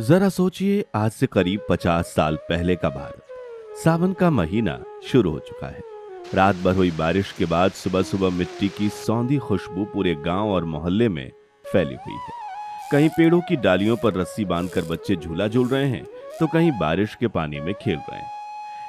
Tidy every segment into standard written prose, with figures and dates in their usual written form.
जरा सोचिए, आज से करीब 50 साल पहले का भारत। सावन का महीना शुरू हो चुका है। रात भर हुई बारिश के बाद सुबह सुबह मिट्टी की सौंधी खुशबू पूरे गांव और मोहल्ले में फैली हुई है। कहीं पेड़ों की डालियों पर रस्सी बांधकर बच्चे झूला झूल रहे हैं, तो कहीं बारिश के पानी में खेल रहे हैं।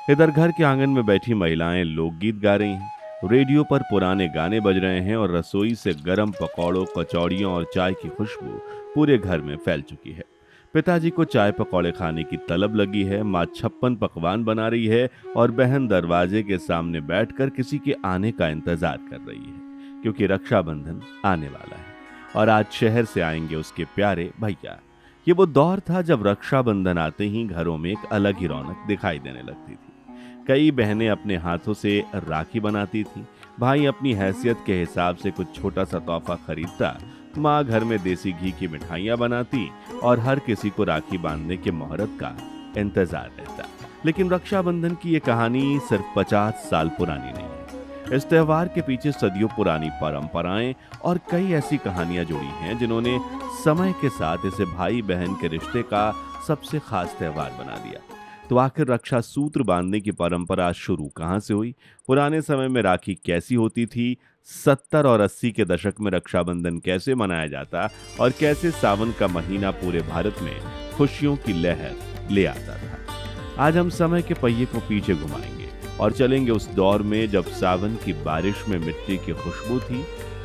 इधर घर के आंगन में बैठी महिलाएं लोकगीत गा रही हैं, रेडियो पर पुराने गाने बज रहे हैं और रसोई से गर्म पकौड़ों, कचौड़ियों और चाय की खुशबू पूरे घर में फैल चुकी है। पिताजी को चाय पकौड़े खाने की तलब लगी है, माँ 56 पकवान बना रही है और बहन दरवाजे के सामने बैठकर किसी के आने का इंतजार कर रही है, क्योंकि रक्षाबंधन आने वाला है और आज शहर से आएंगे उसके प्यारे भैया। ये वो दौर था जब रक्षाबंधन आते ही घरों में एक अलग ही रौनक दिखाई देने लगती थी। कई बहनें अपने हाथों से राखी बनाती थी, भाई अपनी हैसियत के हिसाब से कुछ छोटा सा तोहफा खरीदता, माँ घर में देसी घी की मिठाइयाँ बनाती और हर किसी को राखी बांधने के मुहूर्त का इंतजार रहता। लेकिन रक्षाबंधन की ये कहानी सिर्फ 50 साल पुरानी नहीं है। इस त्योहार के पीछे सदियों पुरानी परंपराएं और कई ऐसी कहानियां जुड़ी हैं जिन्होंने समय के साथ इसे भाई बहन के रिश्ते का सबसे खास त्योहार बना दिया। तो आखिर रक्षा सूत्र बांधने की परंपरा शुरू कहाँ से हुई? पुराने समय में राखी कैसी होती थी? 70 और 80 के दशक में रक्षाबंधन कैसे मनाया जाता और कैसे सावन का महीना पूरे भारत में खुशियों की लहर ले आता था। आज हम समय के पहिए को पीछे घुमाएंगे और चलेंगे उस दौर में जब सावन की बारिश में मिट्टी की खुशबू थी,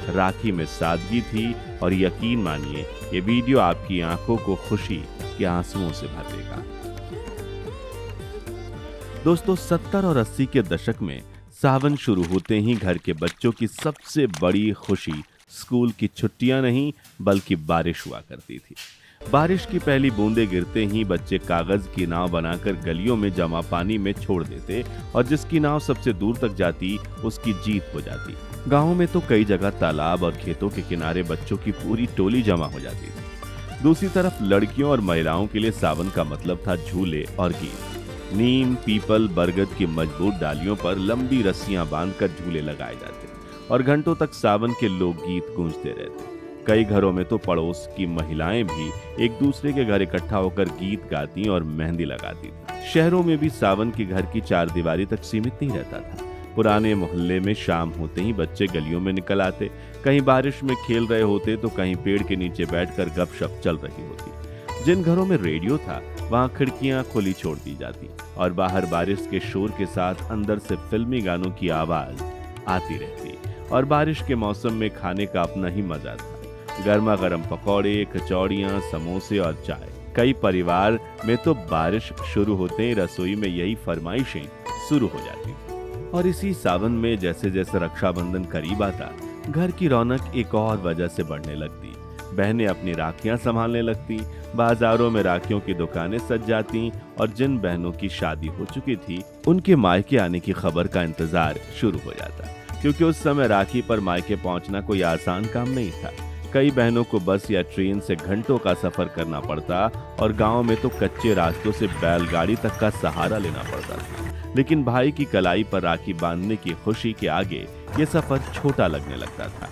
राखी में सादगी थी और यकीन मानिए, ये वीडियो आपकी आंखों को खुशी के आंसुओं से भर देगा। दोस्तों, 70 और 80 के दशक में सावन शुरू होते ही घर के बच्चों की सबसे बड़ी खुशी स्कूल की छुट्टियां नहीं बल्कि बारिश हुआ करती थी। बारिश की पहली बूंदें गिरते ही बच्चे कागज की नाव बनाकर गलियों में जमा पानी में छोड़ देते और जिसकी नाव सबसे दूर तक जाती उसकी जीत हो जाती। गाँव में तो कई जगह तालाब और खेतों के किनारे बच्चों की पूरी टोली जमा हो जाती थी। दूसरी तरफ लड़कियों और महिलाओं के लिए सावन का मतलब था झूले और गीत। नीम, पीपल, बरगद की मजबूत डालियों पर लंबी रस्सियां बांधकर झूले लगाए जाते और घंटों तक सावन के लोकगीत गूंजते रहते। कई घरों में तो पड़ोस की महिलाएं भी एक दूसरे के घर इकट्ठा होकर गीत गाती और मेहंदी लगाती थी। शहरों में भी सावन की घर की चारदीवारी तक सीमित नहीं रहता था। पुराने मोहल्ले में शाम होते ही बच्चे गलियों में निकल आते, कहीं बारिश में खेल रहे होते तो कहीं पेड़ के नीचे बैठकर गपशप चल रही होती। जिन घरों में रेडियो था वहां खिड़कियां खुली छोड़ दी जाती और बाहर बारिश के शोर के साथ अंदर से फिल्मी गानों की आवाज आती रहती और बारिश के मौसम में खाने का अपना ही मजा था। गर्मा गर्म पकौड़े, कचौड़ियां, समोसे और चाय। कई परिवार में तो बारिश शुरू होते ही रसोई में यही फरमाइशें शुरू हो जाती और इसी सावन में जैसे जैसे रक्षाबंधन करीब आता, घर की रौनक एक और वजह से बढ़ने लगती। बहनें अपनी राखियां संभालने लगती, बाजारों में राखियों की दुकानें सज जाती और जिन बहनों की शादी हो चुकी थी उनके मायके आने की खबर का इंतजार शुरू हो जाता, क्योंकि उस समय राखी पर मायके पहुंचना कोई आसान काम नहीं था। कई बहनों को बस या ट्रेन से घंटों का सफर करना पड़ता और गांव में तो कच्चे रास्तों से बैलगाड़ी तक का सहारा लेना पड़ता था। लेकिन भाई की कलाई पर राखी बांधने की खुशी के आगे ये सफर छोटा लगने लगता था।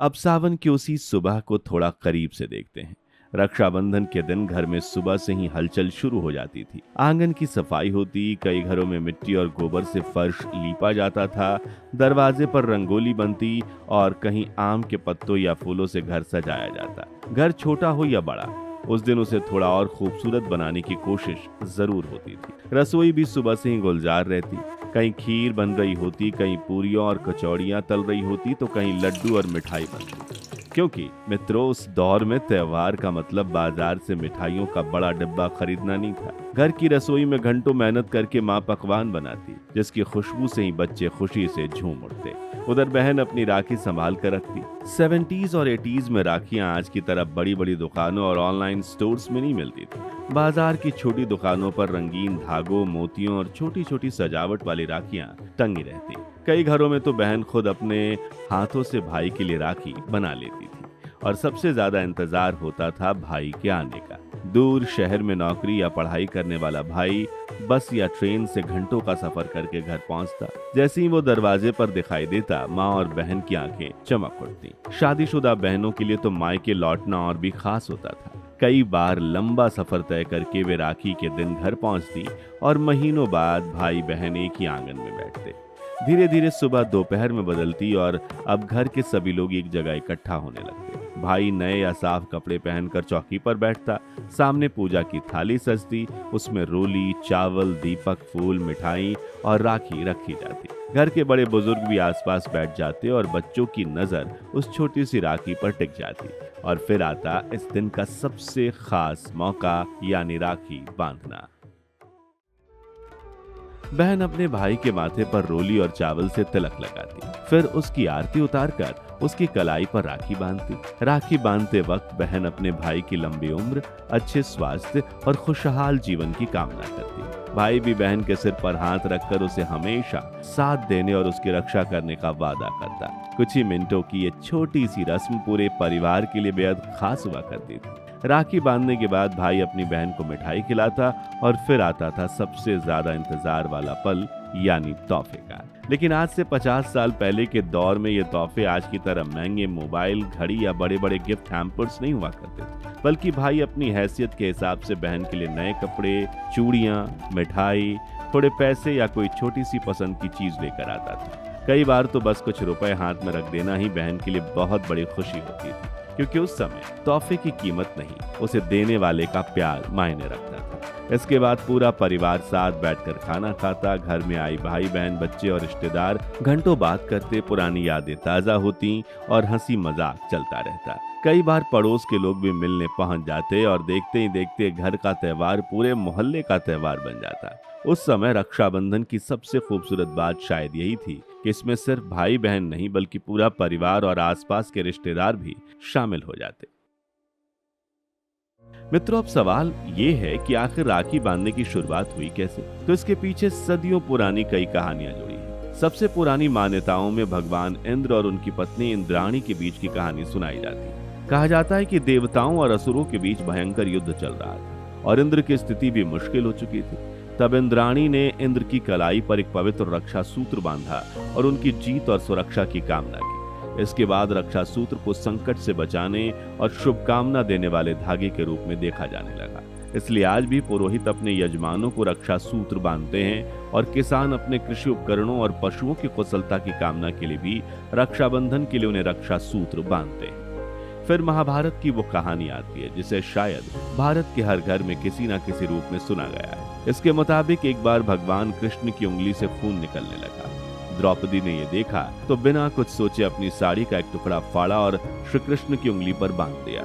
अब सावन की उसी सुबह को थोड़ा करीब से देखते हैं। रक्षाबंधन के दिन घर में सुबह से ही हलचल शुरू हो जाती थी। आंगन की सफाई होती, कई घरों में मिट्टी और गोबर से फर्श लीपा जाता था, दरवाजे पर रंगोली बनती और कहीं आम के पत्तों या फूलों से घर सजाया जाता। घर छोटा हो या बड़ा, उस दिन उसे थोड़ा और खूबसूरत बनाने की कोशिश जरूर होती थी। रसोई भी सुबह से ही गुलजार रहती, कहीं खीर बन रही होती, कहीं पूरियां और कचौड़ियां तल रही होती तो कहीं लड्डू और मिठाई बनती। क्योंकि मित्रों, उस दौर में त्योहार का मतलब बाजार से मिठाइयों का बड़ा डिब्बा खरीदना नहीं था। घर की रसोई में घंटों मेहनत करके माँ पकवान बनाती, जिसकी खुशबू से ही बच्चे खुशी से झूम उठते। उधर बहन अपनी राखी संभाल कर रखती। 70s और 80s में राखियां आज की तरह बड़ी बड़ी दुकानों और ऑनलाइन स्टोर्स में नहीं मिलती थी। बाजार की छोटी दुकानों पर रंगीन धागों, मोतियों और छोटी छोटी सजावट वाली राखियां टंगी रहती। कई घरों में तो बहन खुद अपने हाथों से भाई के लिए राखी बना लेती थी और सबसे ज्यादा इंतजार होता था भाई के आने का। दूर शहर में नौकरी या पढ़ाई करने वाला भाई बस या ट्रेन से घंटों का सफर करके घर पहुंचता। जैसे ही वो दरवाजे पर दिखाई देता, माँ और बहन की आंखें चमक उठती। शादीशुदा बहनों के लिए तो मायके लौटना और भी खास होता था। कई बार लंबा सफर तय करके वे राखी के दिन घर पहुंचती और महीनों बाद भाई बहन एक ही आंगन में बैठते। धीरे धीरे सुबह दोपहर में बदलती और अब घर के सभी लोग एक जगह इकट्ठा होने लगते। भाई नए या साफ कपड़े पहनकर चौकी पर बैठता, सामने पूजा की थाली सजती, उसमें रोली, चावल, दीपक, फूल, मिठाई और राखी रखी जाती। घर के बड़े बुजुर्ग भी आसपास बैठ जाते और बच्चों की नजर उस छोटी सी राखी पर टिक जाती। और फिर आता इस दिन का सबसे खास मौका, यानी राखी बांधना। बहन अपने भाई के माथे पर रोली और चावल से तिलक लगाती, फिर उसकी आरती उतारकर उसकी कलाई पर राखी बांधती। राखी बांधते वक्त बहन अपने भाई की लंबी उम्र, अच्छे स्वास्थ्य और खुशहाल जीवन की कामना करती। भाई भी बहन के सिर पर हाथ रखकर उसे हमेशा साथ देने और उसकी रक्षा करने का वादा करता। कुछ ही मिनटों की ये छोटी सी रस्म पूरे परिवार के लिए बेहद खास हुआ करती थी। राखी बांधने के बाद भाई अपनी बहन को मिठाई खिलाता और फिर आता था सबसे ज्यादा इंतजार वाला पल, यानी तोहफे का। लेकिन आज से 50 साल पहले के दौर में ये तोहफे आज की तरह महंगे मोबाइल, घड़ी या बड़े बड़े गिफ्ट हैम्पर्स नहीं हुआ करते थे, बल्कि भाई अपनी हैसियत के हिसाब से बहन के लिए नए कपड़े, चूड़ियां, मिठाई, थोड़े पैसे या कोई छोटी सी पसंद की चीज लेकर आता था। कई बार तो बस कुछ रुपए हाथ में रख देना ही बहन के लिए बहुत बड़ी खुशी होती थी, क्योंकि उस समय तोहफे की कीमत नहीं, उसे देने वाले का प्यार मायने रखता था। इसके बाद पूरा परिवार साथ बैठकर खाना खाता, घर में आई भाई बहन, बच्चे और रिश्तेदार घंटों बात करते, पुरानी यादें ताजा होती और हंसी मजाक चलता रहता। कई बार पड़ोस के लोग भी मिलने पहुंच जाते और देखते ही देखते घर का त्योहार पूरे मोहल्ले का त्योहार बन जाता। उस समय रक्षाबंधन की सबसे खूबसूरत बात शायद यही थी कि इसमें सिर्फ भाई बहन नहीं, बल्कि पूरा परिवार और आसपास के रिश्तेदार भी शामिल हो जाते। मित्रों, अब सवाल ये है कि आखिर राखी बांधने की शुरुआत हुई कैसे? तो इसके पीछे सदियों पुरानी कई कहानियां जुड़ी हैं। सबसे पुरानी मान्यताओं में भगवान इंद्र और उनकी पत्नी इंद्राणी के बीच की कहानी सुनाई जाती है। कहा जाता है कि देवताओं और असुरों के बीच भयंकर युद्ध चल रहा था और इंद्र की स्थिति भी मुश्किल हो चुकी थी। तब इंद्राणी ने इंद्र की कलाई पर एक पवित्र रक्षा सूत्र बांधा और उनकी जीत और सुरक्षा की कामना की। इसके बाद रक्षा सूत्र को संकट से बचाने और शुभकामना देने वाले धागे के रूप में देखा जाने लगा। इसलिए आज भी पुरोहित अपने यजमानों को रक्षा सूत्र बांधते हैं और किसान अपने कृषि उपकरणों और पशुओं की कुशलता की कामना के लिए भी रक्षाबंधन के लिए उन्हें रक्षा सूत्र बांधते हैं। फिर महाभारत की वो कहानी आती है जिसे शायद भारत के हर घर में किसी न किसी रूप में सुना गया है। इसके मुताबिक एक बार भगवान कृष्ण की उंगली से खून निकलने लगा। द्रौपदी ने यह देखा तो बिना कुछ सोचे अपनी साड़ी का एक टुकड़ा फाड़ा और श्री कृष्ण की उंगली पर बांध दिया।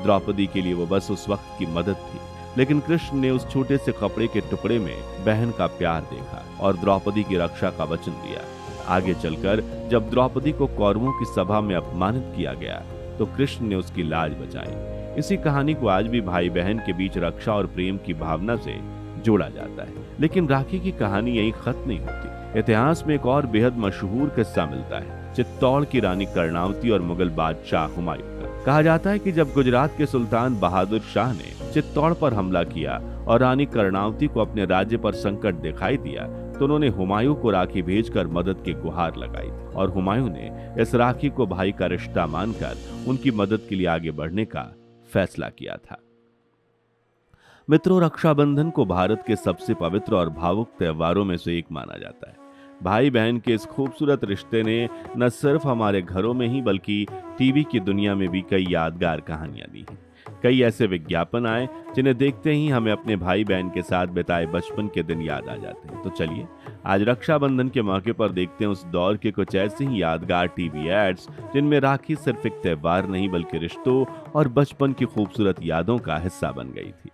द्रौपदी के लिए वो बस उस वक्त की मदद थी, लेकिन कृष्ण ने उस छोटे से कपड़े के टुकड़े में बहन का प्यार देखा और द्रौपदी की रक्षा का वचन दिया। आगे चलकर जब द्रौपदी को कौरवों की सभा में अपमानित किया गया तो कृष्ण ने उसकी लाज बचाई। इसी कहानी को आज भी भाई बहन के बीच रक्षा और प्रेम की भावना से जोड़ा जाता है। लेकिन राखी की कहानी यही खत्म नहीं होती। इतिहास में एक और बेहद मशहूर किस्सा मिलता है, चित्तौड़ की रानी कर्णावती और मुगल बादशाह हुमायूं का। कहा जाता है कि जब गुजरात के सुल्तान बहादुर शाह ने चित्तौड़ पर हमला किया और रानी कर्णावती को अपने राज्य पर संकट दिखाई दिया तो उन्होंने हुमायूं को राखी भेजकर मदद की गुहार लगाई और हुमायूं ने इस राखी को भाई का रिश्ता मानकर उनकी मदद के लिए आगे बढ़ने का फैसला किया था। मित्रों, रक्षाबंधन को भारत के सबसे पवित्र और भावुक त्योहारों में से एक माना जाता है। भाई बहन के इस खूबसूरत रिश्ते ने न सिर्फ हमारे घरों में ही बल्कि टीवी की दुनिया में भी कई यादगार कहानियां दी हैं। कई ऐसे विज्ञापन आए जिन्हें देखते ही हमें अपने भाई बहन के साथ बिताए बचपन के दिन याद आ जाते हैं। तो चलिए आज रक्षाबंधन के मौके पर देखते हैं उस दौर के कुछ ऐसे ही यादगार टीवी एड्स जिनमें राखी सिर्फ एक त्योहार नहीं बल्कि रिश्तों और बचपन की खूबसूरत यादों का हिस्सा बन गई थी।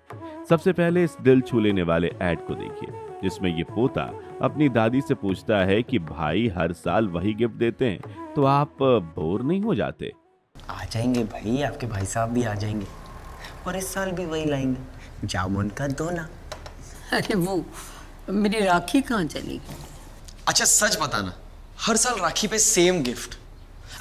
सबसे पहले इस दिल छू लेने वाले ऐड को देखिए, जिसमें ये पोता अपनी दादी से पूछता है कि भाई हर साल वही गिफ्ट देते हैं तो आप बोर नहीं हो जाते? आ जाएंगे भाई, आपके भाई साहब भी आ जाएंगे और इस साल भी वही लाएंगे, जामुन का दोना। अरे वो मेरी राखी कहाँ चली गई? अच्छा सच बताना, हर साल राखी पे सेम गिफ्ट,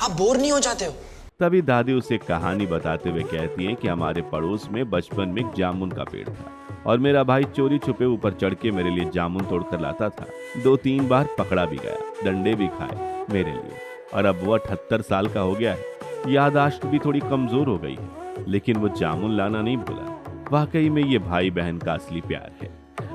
आप बोर नहीं हो जाते हो? तभी दादी उसे कहानी बताते हुए कहती है कि हमारे पड़ोस में बचपन में एक जामुन का पेड़ था और मेरा भाई चोरी छुपे ऊपर चढ़ के मेरे लिए जामुन तोड़कर लाता था। 2-3 बार पकड़ा भी गया, डंडे भी खाए मेरे लिए, और अब वो 78 साल का हो गया है। याददाश्त भी थोड़ी कमजोर हो गई है। लेकिन वो जामुन लाना नहीं भूला। वाकई में ये भाई बहन का असली प्यार है।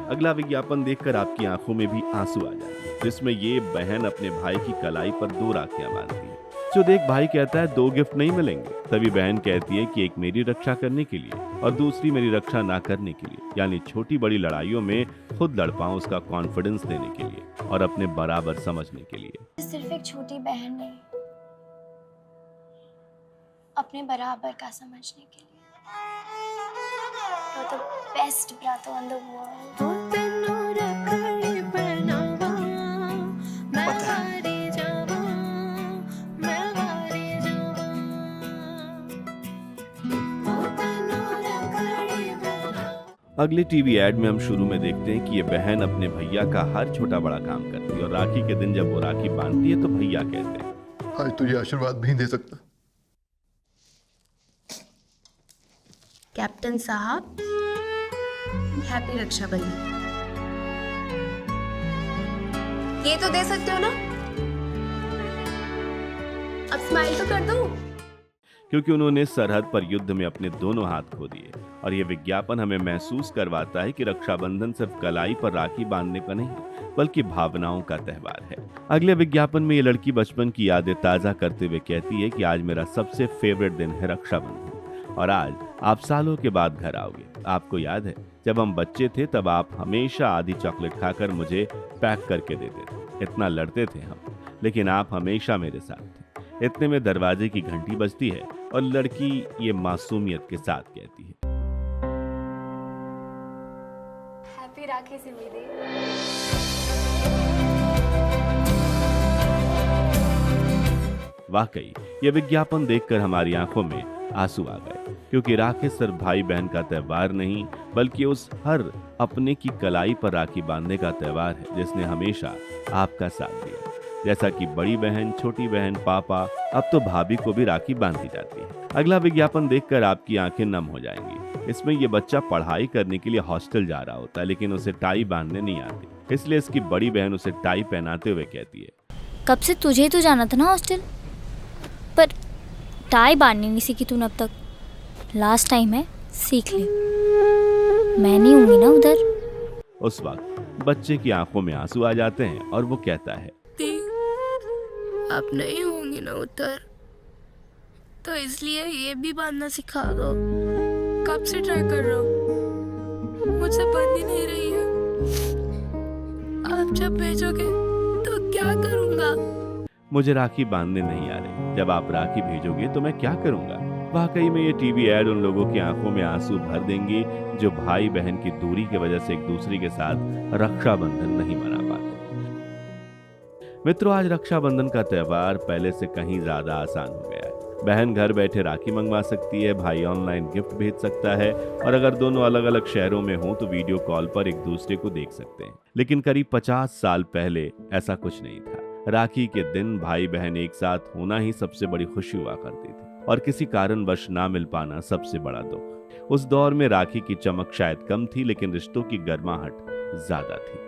अगला विज्ञापन देखकर आपकी आंखों में भी आंसू आ जाएंगे, जिसमें ये बहन अपने भाई की कलाई पर 2 राखियां बांधती है। जो देख भाई कहता है 2 गिफ्ट नहीं मिलेंगे, तभी बहन कहती है कि एक मेरी रक्षा करने के लिए और दूसरी मेरी रक्षा ना करने के लिए, यानी छोटी बड़ी लड़ाइयों में खुद लड़ पाऊं उसका कॉन्फिडेंस देने के लिए और अपने बराबर समझने के लिए। सिर्फ एक छोटी बहन नहीं, अपने बराबर का समझने के लिए। You're the best brother in the world. पता है अगले टीवी एड में हम शुरू में देखते हैं कि ये बहन अपने भैया का हर छोटा बड़ा काम करती है और राखी के दिन जब वो राखी बांधती है तो भैया कहते हैं, आज तुझे आशीर्वाद भी नहीं दे सकता। कैप्टन साहब, हैप्पी रक्षाबंधन। ये तो दे सकते हो ना? अब स्माइल तो कर दो। क्योंकि उन्होंने सरहद पर युद्ध में अपने दोनों हाथ खो दिए। और ये विज्ञापन हमें महसूस करवाता है कि रक्षाबंधन सिर्फ कलाई पर राखी बांधने का नहीं, बल्कि भावनाओं का त्योहार है। अगले विज्ञापन में ये लड़की बचपन की यादें ताजा करते हुए कहती है कि आज मेरा सबसे फेवरेट दिन है रक्षाबंधन और आज आप सालों के बाद घर आओगे। आपको याद है जब हम बच्चे थे तब आप हमेशा आधी चॉकलेट खाकर मुझे पैक करके देते थे। इतना लड़ते थे हम, लेकिन आप हमेशा मेरे साथ थे। इतने में दरवाजे की घंटी बजती है और लड़की ये मासूमियत के साथ कहती है, हैप्पी राखी से मिले। वाकई ये विज्ञापन देखकर हमारी आंखों में आंसू आ गए, क्योंकि राखी सिर्फ भाई बहन का त्योहार नहीं, बल्कि उस हर अपने की कलाई पर राखी बांधने का त्योहार है जिसने हमेशा आपका साथ दिया। जैसा कि बड़ी बहन, छोटी बहन, पापा, अब तो भाभी को भी राखी बांधी जाती है। अगला विज्ञापन देखकर आपकी आंखें नम हो जाएंगी। इसमें ये बच्चा पढ़ाई करने के लिए हॉस्टल जा रहा होता है, लेकिन उसे टाई बांधने नहीं आती, इसलिए इसकी बड़ी बहन उसे टाई पहनाते हुए कहती है, कब से तुझे तो जाना था ना हॉस्टल, पर टाई बांधनी नहीं सीखी तूने अब तक। लास्ट टाइम है, सीख ले, मैं नहीं होंगी ना उधर। उस वक्त बच्चे की आंखों में आंसू आ जाते हैं और वो कहता है, आप नहीं होंगी ना उधर, तो इसलिए ये भी बांधना सिखा दो। कब से ट्राई कर रहा हूँ, मुझसे बंद ही नहीं रही है। आप जब भेजोगे तो क्या करूँगा? मुझे राखी बांधने नहीं आ रही, जब आप राखी भेजोगे तो मैं क्या करूँगा। वाकई में ये टीवी एड उन लोगों की आंखों में आंसू भर देंगे जो भाई बहन की दूरी की वजह से एक दूसरे के साथ रक्षाबंधन नहीं मना पाते। मित्रों, आज रक्षाबंधन का त्योहार पहले से कहीं ज्यादा आसान हो गया है। बहन घर बैठे राखी मंगवा सकती है, भाई ऑनलाइन गिफ्ट भेज सकता है और अगर दोनों अलग अलग शहरों में हों तो वीडियो कॉल पर एक दूसरे को देख सकते हैं। लेकिन करीब 50 साल पहले ऐसा कुछ नहीं था। राखी के दिन भाई बहन एक साथ होना ही सबसे बड़ी खुशी हुआ करती थी और किसी कारणवश ना मिल पाना सबसे बड़ा दुख। उस दौर में राखी की चमक शायद कम थी, लेकिन रिश्तों की गर्माहट ज्यादा थी।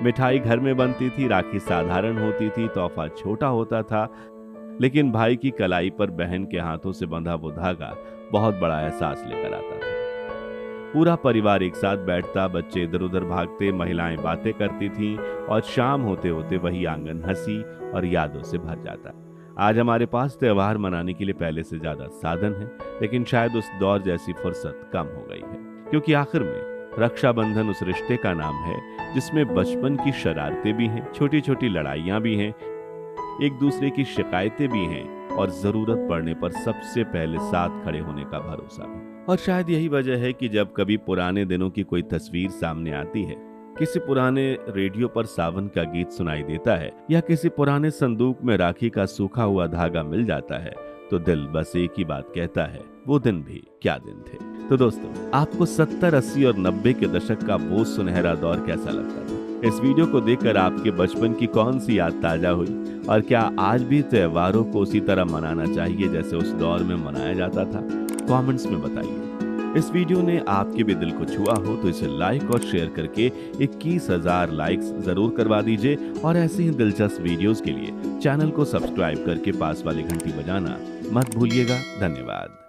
मिठाई घर में बनती थी, राखी साधारण होती थी, तोहफा छोटा होता था, लेकिन भाई की कलाई पर बहन के हाथों से बंधा वो धागा बहुत बड़ा एहसास लेकर आता था। पूरा परिवार एक साथ बैठता, बच्चे इधर उधर भागते, महिलाएं बातें करती थीं और शाम होते होते वही आंगन हंसी और यादों से भर जाता। आज हमारे पास त्योहार मनाने के लिए पहले से ज्यादा साधन है, लेकिन शायद उस दौर जैसी फुर्सत कम हो गई है, क्योंकि आखिर में रक्षाबंधन उस रिश्ते का नाम है जिसमें बचपन की शरारतें भी हैं, छोटी छोटी लड़ाइयां भी हैं, एक दूसरे की शिकायतें भी हैं और जरूरत पड़ने पर सबसे पहले साथ खड़े होने का भरोसा भी। और शायद यही वजह है कि जब कभी पुराने दिनों की कोई तस्वीर सामने आती है, किसी पुराने रेडियो पर सावन का गीत सुनाई देता है या किसी पुराने संदूक में राखी का सूखा हुआ धागा मिल जाता है, तो दिल बस एक ही बात कहता है, वो दिन भी क्या दिन थे। तो दोस्तों, आपको 70, 80 और 90 के दशक का वो सुनहरा दौर कैसा लगता था? इस वीडियो को देखकर आपके बचपन की कौन सी याद ताजा हुई और क्या आज भी त्योहारों को उसी तरह मनाना चाहिए जैसे उस दौर में मनाया जाता था? कमेंट्स में बताइए। इस वीडियो ने आपके भी दिल को छुआ हो तो इसे लाइक और शेयर करके 21,000 लाइक्स जरूर करवा दीजिए और ऐसे ही दिलचस्प वीडियोस के लिए चैनल को सब्सक्राइब करके पास वाली घंटी बजाना मत भूलिएगा। धन्यवाद।